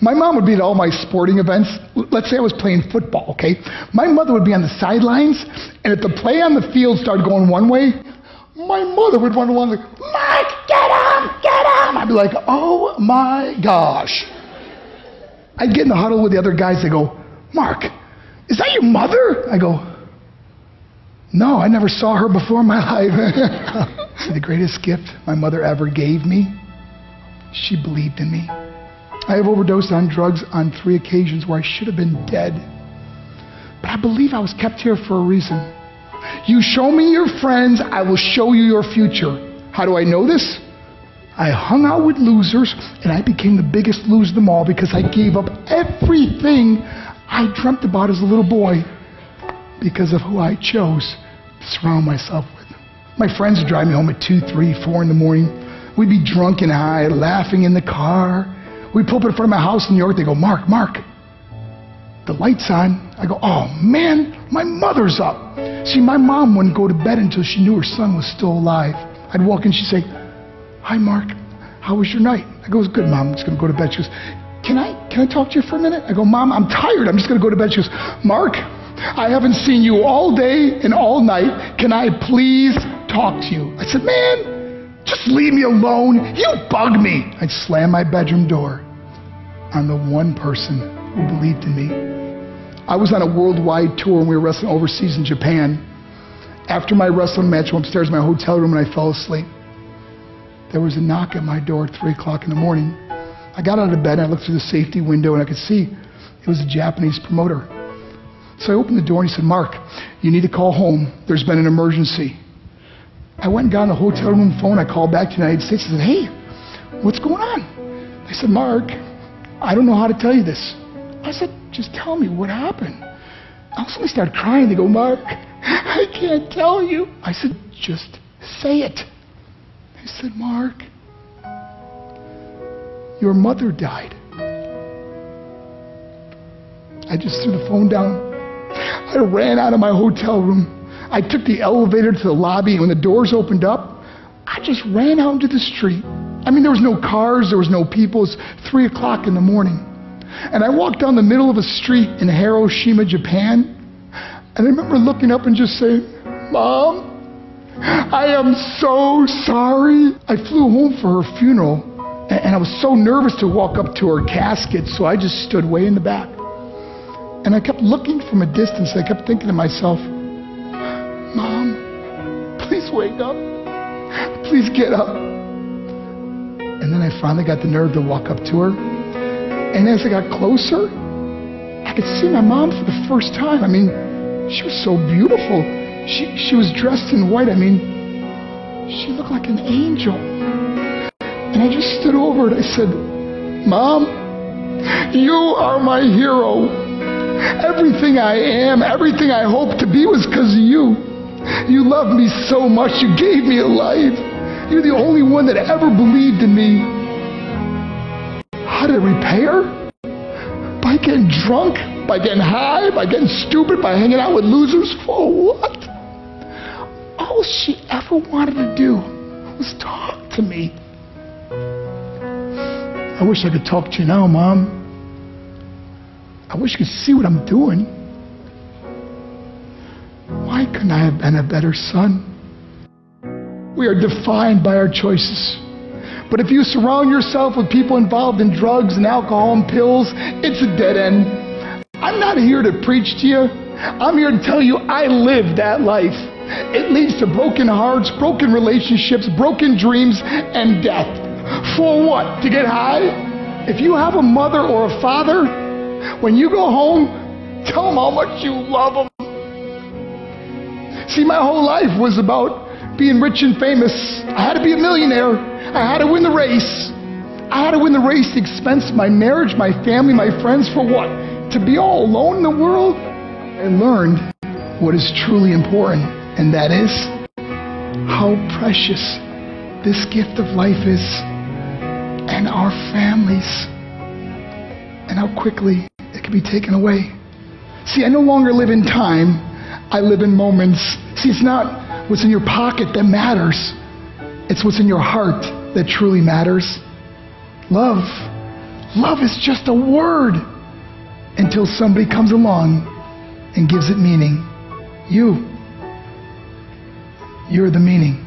My mom would be at all my sporting events. Let's say I was playing football, okay? My mother would be on the sidelines, and if the play on the field started going one way, my mother would run along like, Mark, get him, get him! I'd be like, oh my gosh. I'd get in the huddle with the other guys. They go, Mark, is that your mother? I go, no, I never saw her before in my life. See, the greatest gift my mother ever gave me, she believed in me. I have overdosed on drugs on 3 occasions where I should have been dead. But I believe I was kept here for a reason. You show me your friends, I will show you your future. How do I know this? I hung out with losers, and I became the biggest loser of them all because I gave up everything I dreamt about as a little boy because of who I chose to surround myself with. My friends would drive me home at 2, 3, 4 in the morning. We'd be drunk and high, laughing in the car. We'd pull up in front of my house in New York. They go, Mark, the light's on. I go, oh man, my mother's up. See, my mom wouldn't go to bed until she knew her son was still alive. I'd walk in, she'd say, hi Mark, how was your night? I go, it was good, Mom, I'm just gonna go to bed. She goes, can I talk to you for a minute? I go, Mom, I'm tired, I'm just gonna go to bed. She goes, Mark, I haven't seen you all day and all night. Can I please talk to you? I said, man, just leave me alone. You bug me. I'd slam my bedroom door on the one person who believed in me. I was on a worldwide tour and we were wrestling overseas in Japan. After my wrestling match, I went upstairs in my hotel room and I fell asleep. There was a knock at my door at 3 o'clock in the morning. I got out of bed and I looked through the safety window and I could see it was a Japanese promoter. So I opened the door and he said, Mark, you need to call home. There's been an emergency. I went and got on the hotel room phone. I called back to the United States and said, hey, what's going on? They said, Mark, I don't know how to tell you this. I said, just tell me what happened. I suddenly started crying. They go, Mark, I can't tell you. I said, just say it. They said, Mark, your mother died. I just threw the phone down. I ran out of my hotel room. I took the elevator to the lobby, and when the doors opened up, I just ran out into the street. I mean, there was no cars, there was no people. It was 3 o'clock in the morning. And I walked down the middle of a street in Hiroshima, Japan, and I remember looking up and just saying, Mom, I am so sorry. I flew home for her funeral, and I was so nervous to walk up to her casket, so I just stood way in the back. And I kept looking from a distance. I kept thinking to myself, Mom, please wake up. Please get up. And then I finally got the nerve to walk up to her. And as I got closer, I could see my mom for the first time. I mean, she was so beautiful. She was dressed in white. I mean, she looked like an angel. And I just stood over her and I said, Mom, you are my hero. Everything I am, everything I hope to be was because of you. You loved me so much, you gave me a life. You're the only one that ever believed in me. How did I repay her? By getting drunk, by getting high, by getting stupid, by hanging out with losers? For what? All she ever wanted to do was talk to me. I wish I could talk to you now, Mom. I wish you could see what I'm doing. Why couldn't I have been a better son? We are defined by our choices. But if you surround yourself with people involved in drugs and alcohol and pills, it's a dead end. I'm not here to preach to you. I'm here to tell you I lived that life. It leads to broken hearts, broken relationships, broken dreams, and death. For what? To get high? If you have a mother or a father, when you go home, tell them how much you love them. See, my whole life was about being rich and famous. I had to be a millionaire. I had to win the race. I had to win the race at the expense of my marriage, my family, my friends. For what? To be all alone in the world? I learned what is truly important, and that is how precious this gift of life is, and our families, and how quickly it can be taken away. See, I no longer live in time. I live in moments. See, it's not what's in your pocket that matters. It's what's in your heart that truly matters. Love Love is just a word until somebody comes along and gives it meaning. You're the meaning.